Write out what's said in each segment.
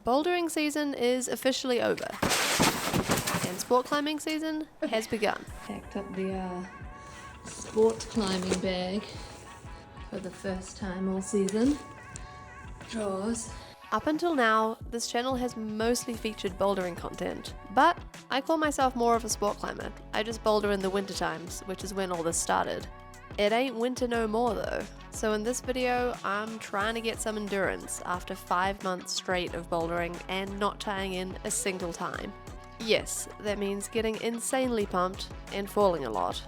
Bouldering season is officially over, and sport climbing season has begun. Packed up the sport climbing bag for the first time all season. Drawers. Up until now, this channel has mostly featured bouldering content, but I call myself more of a sport climber. I just boulder in the winter times, which is when all this started. It ain't winter no more though, so in this video I'm trying to get some endurance after 5 months straight of bouldering and not tying in a single time. Yes, that means getting insanely pumped and falling a lot.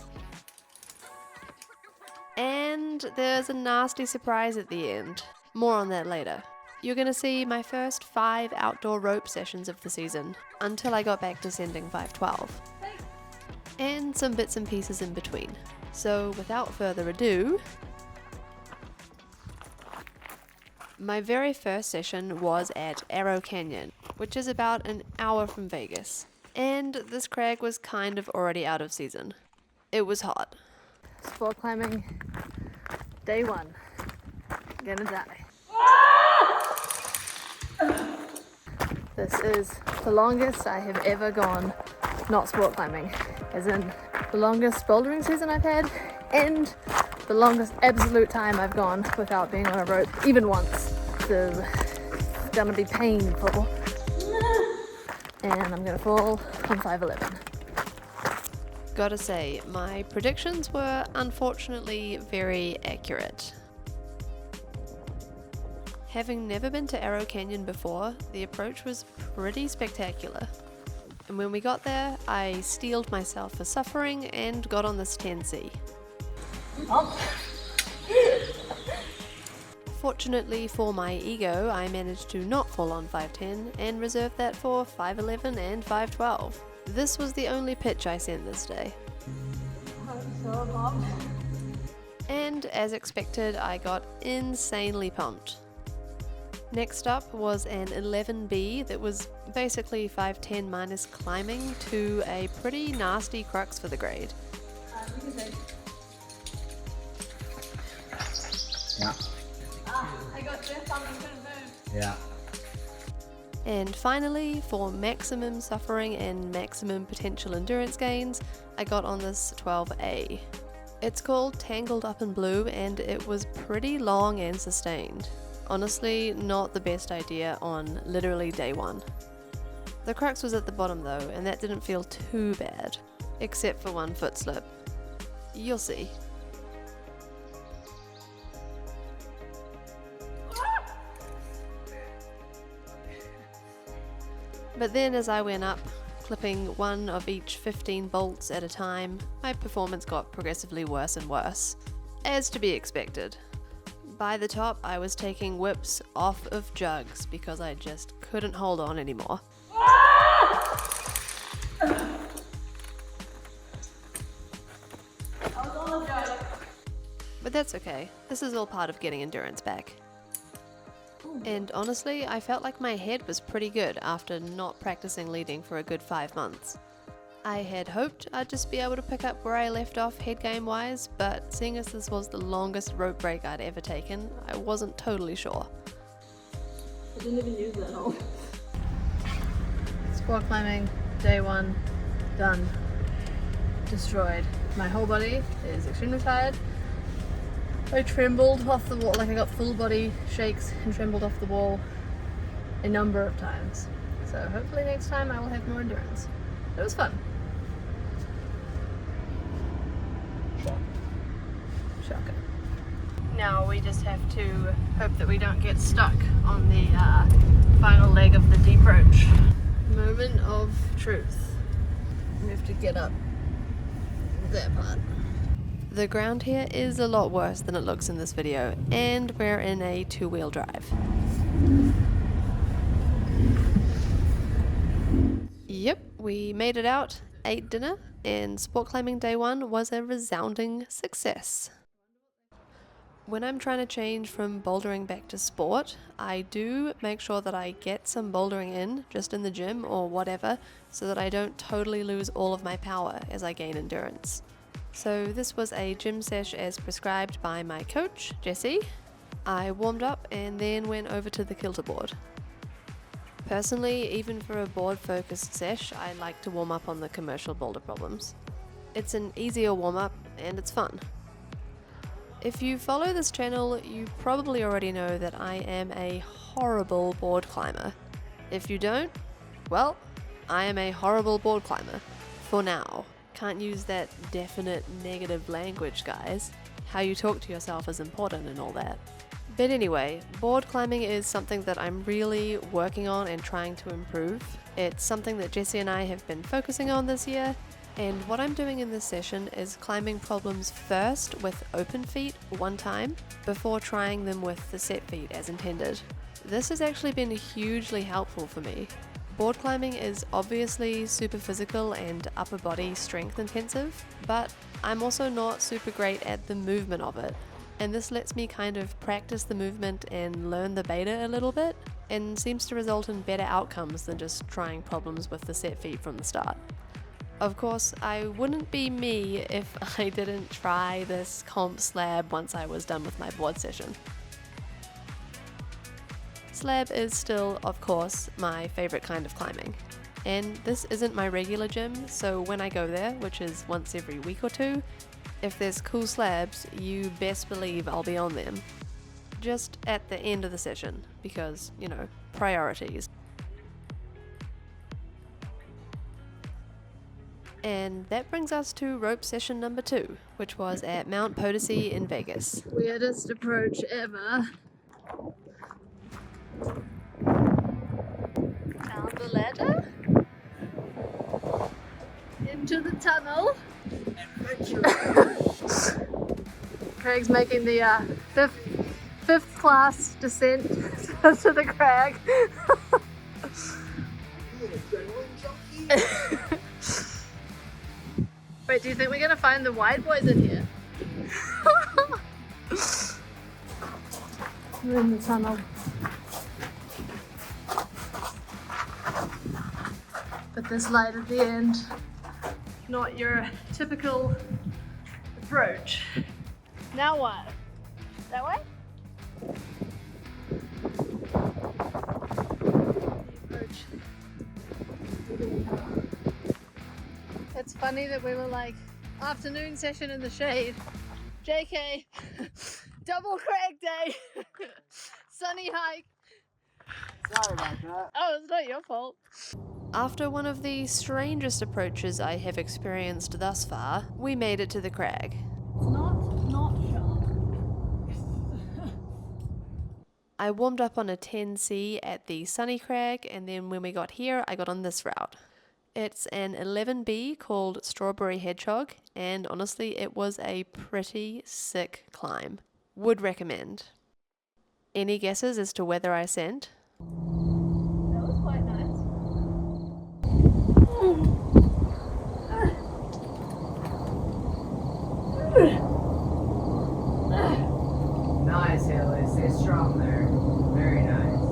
And there's a nasty surprise at the end. More on that later. You're gonna see my first 5 outdoor rope sessions of the season, until I got back to sending 512. And some bits and pieces in between. So without further ado, my very first session was at Arrow Canyon, which is about an hour from Vegas. And this crag was kind of already out of season. It was hot. Sport climbing, day 1. Gonna die. This is the longest I have ever gone not sport climbing, as in the longest bouldering season I've had and the longest absolute time I've gone without being on a rope, even once. So it's gonna be painful. And I'm gonna fall on 511. Gotta say, my predictions were unfortunately very accurate. Having never been to Arrow Canyon before, the approach was pretty spectacular. And when we got there, I steeled myself for suffering and got on this 10C. Fortunately for my ego, I managed to not fall on 510 and reserved that for 511 and 512. This was the only pitch I sent this day. I'm so pumped. And as expected, I got insanely pumped. Next up was an 11B that was basically 510 minus climbing to a pretty nasty crux for the grade. Yeah. I got Jeff on the move. Yeah. And finally, for maximum suffering and maximum potential endurance gains, I got on this 12A. It's called Tangled Up in Blue and it was pretty long and sustained. Honestly, not the best idea on literally day 1. The crux was at the bottom though, and that didn't feel too bad, except for one foot slip. You'll see. But then as I went up, clipping one of each 15 bolts at a time, my performance got progressively worse and worse, as to be expected. By the top, I was taking whips off of jugs because I just couldn't hold on anymore. But that's okay, this is all part of getting endurance back. And honestly, I felt like my head was pretty good after not practicing leading for a good 5 months. I had hoped I'd just be able to pick up where I left off head game wise, but seeing as this was the longest rope break I'd ever taken, I wasn't totally sure. I didn't even use that hole. Sport climbing, day 1, done. Destroyed. My whole body is extremely tired. I trembled off the wall, like I got full body shakes and trembled off the wall a number of times. So hopefully next time I will have more endurance. It was fun. Shocker. Now we just have to hope that we don't get stuck on the final leg of the deep approach. Moment of truth. We have to get up that part. The ground here is a lot worse than it looks in this video, and we're in a 2-wheel drive. Yep, we made it out, ate dinner, and sport climbing day 1 was a resounding success. When I'm trying to change from bouldering back to sport, I do make sure that I get some bouldering in, just in the gym or whatever, so that I don't totally lose all of my power as I gain endurance. So this was a gym sesh as prescribed by my coach, Jessie. I warmed up and then went over to the kilter board. Personally, even for a board-focused sesh, I like to warm up on the commercial boulder problems. It's an easier warm-up and it's fun. If you follow this channel, you probably already know that I am a horrible board climber. If you don't, well, I am a horrible board climber. For now. Can't use that definite negative language, guys. How you talk to yourself is important and all that. But anyway, board climbing is something that I'm really working on and trying to improve. It's something that Jessie and I have been focusing on this year, and what I'm doing in this session is climbing problems first with open feet one time, before trying them with the set feet as intended. This has actually been hugely helpful for me. Board climbing is obviously super physical and upper body strength intensive, but I'm also not super great at the movement of it. And this lets me kind of practice the movement and learn the beta a little bit, and seems to result in better outcomes than just trying problems with the set feet from the start. Of course, I wouldn't be me if I didn't try this comp slab once I was done with my board session. Slab is still, of course, my favorite kind of climbing. And this isn't my regular gym, so when I go there, which is once every week or two, if there's cool slabs, you best believe I'll be on them. Just at the end of the session, because, you know, priorities. And that brings us to rope session number 2, which was at Mount Pody in Vegas. Weirdest approach ever. Down the ladder. Into the tunnel. Craig's making the fifth class descent to the crag. Wait, do you think we're gonna find the wide boys in here? We're in the tunnel. But this light at the end, not your typical approach. Now what? That way? Approach. It's funny that we were like, afternoon session in the shade. JK, double crag day. Sunny hike. Sorry about that. Oh, it's not your fault. After one of the strangest approaches I have experienced thus far, we made it to the crag. It's not sharp. I warmed up on a 10C at the Sunny Crag, and then when we got here, I got on this route. It's an 11B called Strawberry Hedgehog, and honestly, it was a pretty sick climb. Would recommend. Any guesses as to whether I sent? That was quite nice. Nice, Haley. Stay strong there. Very nice.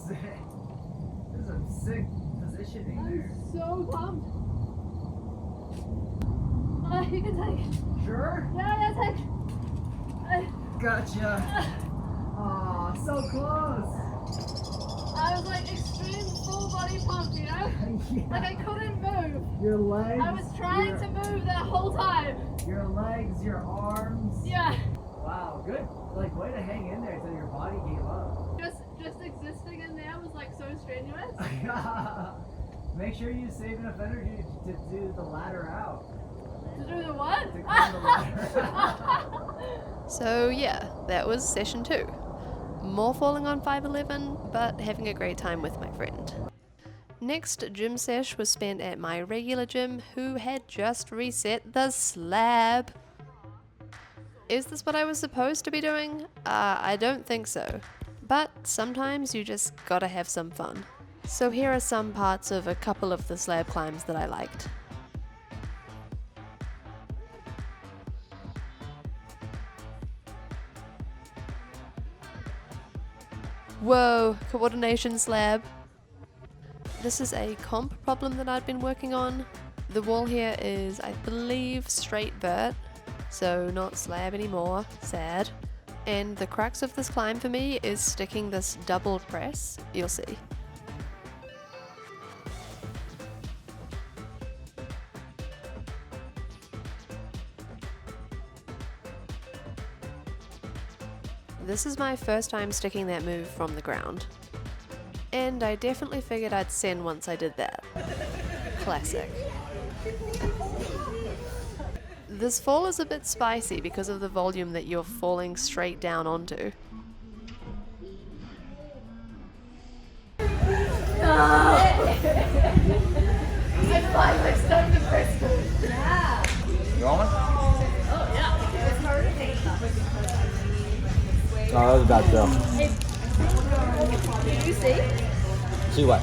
Sick. There's some sick positioning there. So pumped. You can take it. Sure? Yeah, take it. Gotcha. Aw, so close. I was like extreme full body pump, you know? Yeah. Like I couldn't move. Your legs. I was trying to move that whole time. Your legs, your arms. Yeah. Wow, good. Like, way to hang in there until your body gave up. Just existing in there was like so strenuous. Make sure you save enough energy to do the ladder out. To do the what? To climb the ladder. So yeah, that was session 2. More falling on 511, but having a great time with my friend. Next gym sesh was spent at my regular gym, who had just reset the slab. Is this what I was supposed to be doing? I don't think so. But sometimes you just gotta have some fun. So here are some parts of a couple of the slab climbs that I liked. Whoa, coordination slab. This is a comp problem that I'd been working on. The wall here is, I believe, straight vert, so not slab anymore, sad. And the crux of this climb for me is sticking this double press. You'll see. This is my first time sticking that move from the ground. And I definitely figured I'd send once I did that. Classic. This fall is a bit spicy because of the volume that you're falling straight down onto. Oh, that was a bad throw. Did you see? See what?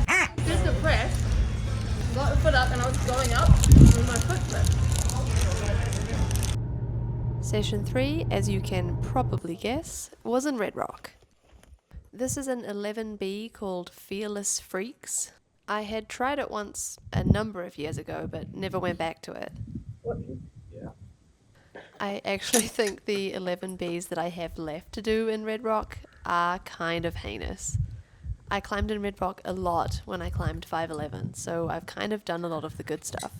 I did the press, got the foot up, and I was going up, and my foot slipped. Session 3, as you can probably guess, was in Red Rock. This is an 11B called Fearless Freaks. I had tried it once a number of years ago, but never went back to it. Yeah. I actually think the 11Bs that I have left to do in Red Rock are kind of heinous. I climbed in Red Rock a lot when I climbed 511, so I've kind of done a lot of the good stuff.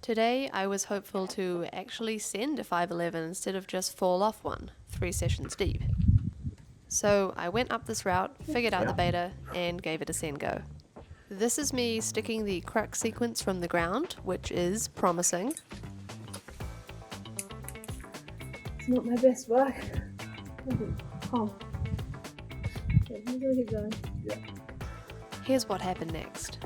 Today I was hopeful to actually send a 511 instead of just fall off one, 3 sessions deep. So I went up this route, figured out the beta, and gave it a send go. This is me sticking the crux sequence from the ground, which is promising. It's not my best work. Oh. Okay, I'm gonna keep going. Yeah. Here's what happened next.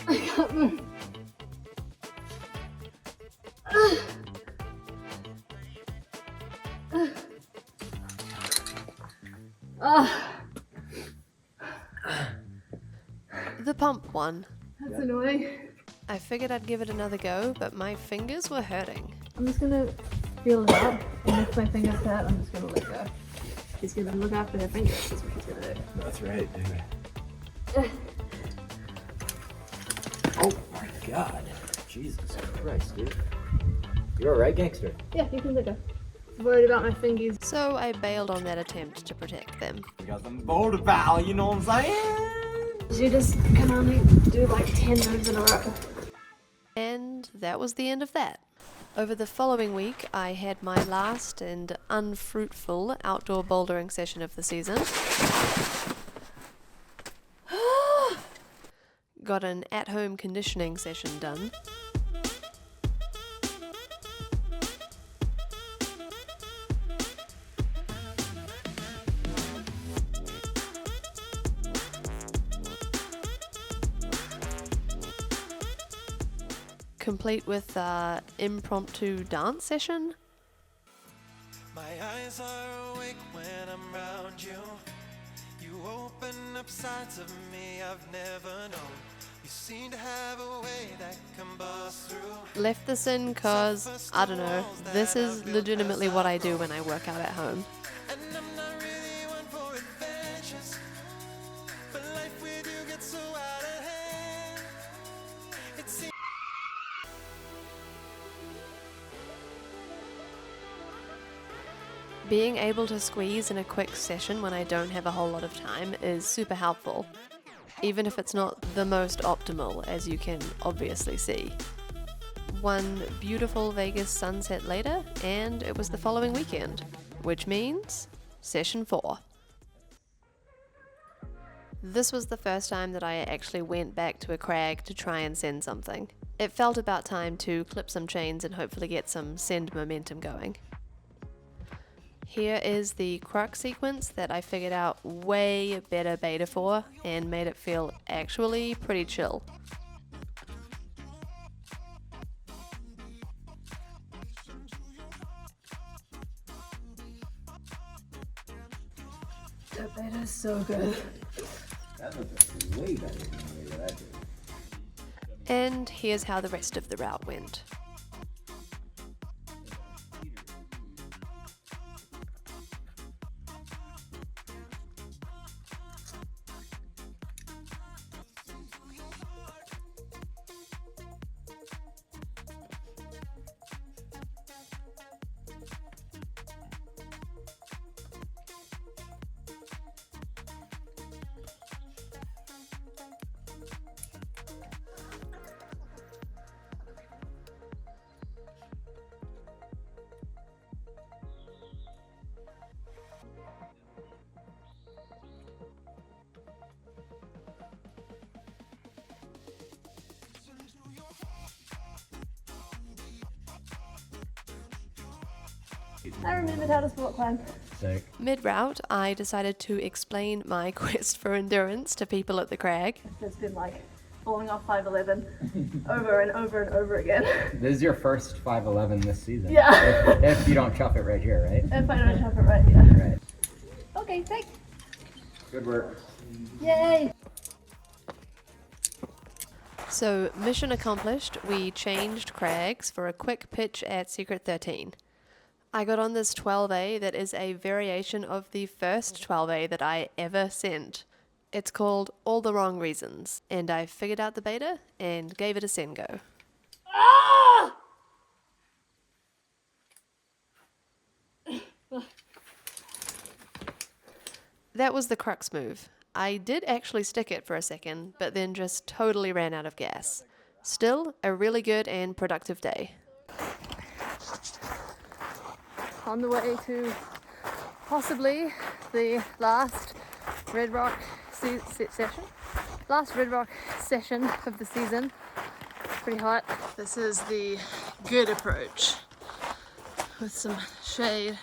I can't move. The pump one. That's annoying. I figured I'd give it another go, but my fingers were hurting. I'm just gonna feel it out, and if my fingers hurt, I'm just gonna let go. She's gonna look after her fingers, that's what she's gonna do. That's right, dude. Oh my god. Jesus Christ, dude. You're alright, gangster. Yeah, you can let go. I'm worried about my fingers. So I bailed on that attempt to protect them. We got some boulder power, you know what I'm saying? You just can only do like 10 moves in a row. And that was the end of that. Over the following week, I had my last and unfruitful outdoor bouldering session of the season. Got an at-home conditioning session done. Complete with impromptu dance session. My eyes are awake when I'm around you. You open up sides of me I've never known. You seem to have a way that can bust through. Left this in cause, I don't know, this is legitimately what I do when I work out at home. And I'm not really one for adventures, but life with you gets so out of hand. It seems Being able to squeeze in a quick session when I don't have a whole lot of time is super helpful, even if it's not the most optimal, as you can obviously see. One beautiful Vegas sunset later, and it was the following weekend, which means session 4. This was the first time that I actually went back to a crag to try and send something. It felt about time to clip some chains and hopefully get some send momentum going. Here is the crux sequence that I figured out way better beta for and made it feel actually pretty chill. The beta is so good. That looks way better than the way that I did. And here's how the rest of the route went. I remembered how to sport climb. Sick. Mid-route, I decided to explain my quest for endurance to people at the crag. Just been like falling off 511 over and over and over again. This is your first 511 this season. Yeah. If you don't chuff it right here, right? If I don't chop it right, yeah. Right. Okay, thanks. Good work. Yay! So, mission accomplished, we changed crags for a quick pitch at Secret 13. I got on this 12A that is a variation of the first 12A that I ever sent. It's called All the Wrong Reasons, and I figured out the beta and gave it a send go. Ah! That was the crux move. I did actually stick it for a second, but then just totally ran out of gas. Still, a really good and productive day. On the way to possibly the last Red Rock session. Last Red Rock session of the season. Pretty hot. This is the good approach with some shade.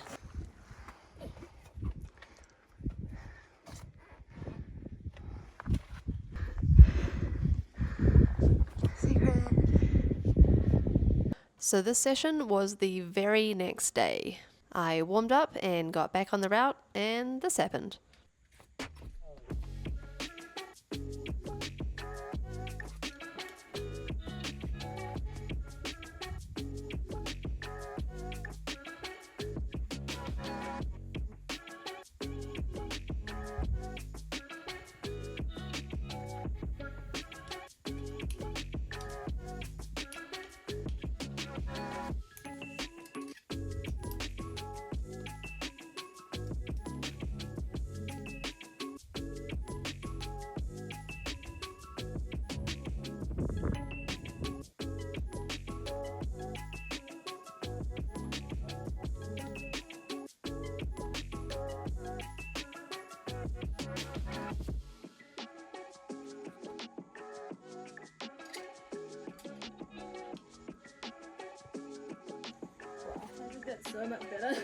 So this session was the very next day. I warmed up and got back on the route, and this happened. That's so much better.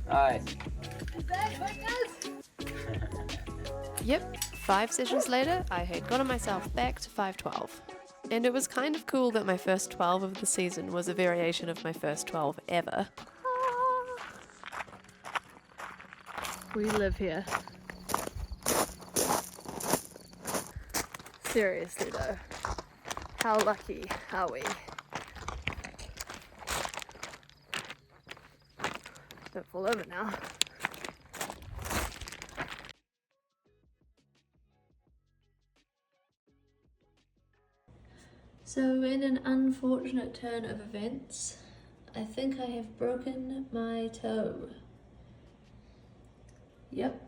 Nice. Yep, 5 sessions later, I had gotten myself back to 512. And it was kind of cool that my first 12 of the season was a variation of my first 12 ever. We live here. Seriously though, how lucky are we? Don't fall over now. So in an unfortunate turn of events, I think I have broken my toe. Yep.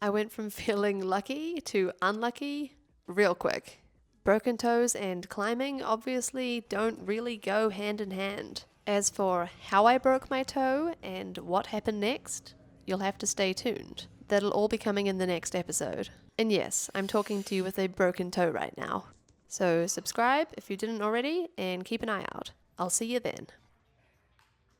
I went from feeling lucky to unlucky real quick. Broken toes and climbing obviously don't really go hand in hand. As for how I broke my toe and what happened next, you'll have to stay tuned. That'll all be coming in the next episode. And yes, I'm talking to you with a broken toe right now. So subscribe if you didn't already and keep an eye out. I'll see you then.